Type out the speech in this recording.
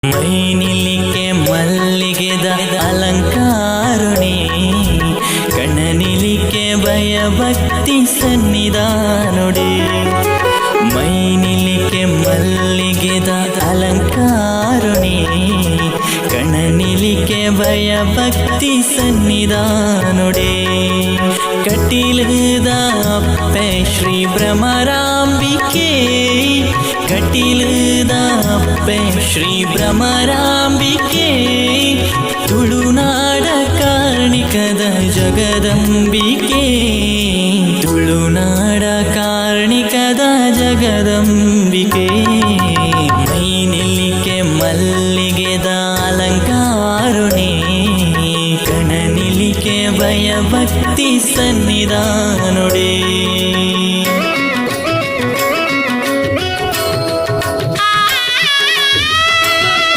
ಮೈನಿಲಿಕೆ ಮಲ್ಲಿಗೆದ ಅಲಂಕಾರುಣಿ, ಕಣ್ಣನಿಲಿಕೆ ಭಯಭಕ್ತಿ ಸನ್ನಿಧಾನುಡಿ. ಮೈನಿಲಿಕೆ ಮಲ್ಲಿಗೆದ ಅಲಂಕಾರುಣಿ, ಕಣ್ಣನಿಲಿಕೆ ಭಯಭಕ್ತಿ ಸನ್ನಿಧಾನುಡಿ. ಕಟೀಲದ ಅಪ್ಪೆ ಶ್ರೀ ಭ್ರಮರಾಂಬಿಕೆ, ಕಟೀಲದ ಅಪ್ಪೆ ಶ್ರೀ ಭ್ರಮರಾಂಬಿಕೆ. ತುಳುನಾಡ ಕಾರ್ಣಿಕದ ಜಗದಂಬಿಕೆ, ತುಳುನಾಡ ಕಾರ್ಣಿಕದ ಜಗದಂಬಿಕೆ. ಮೈನಿಲಿಕೆ ಮಲ್ಲಿಗೆದ ಅಲಂಕಾರುಣಿ, ಕಣ್ಣನಿಲಿಕೆ ಭಯಭಕ್ತಿ ಸನ್ನಿಧಾನುಡಿ.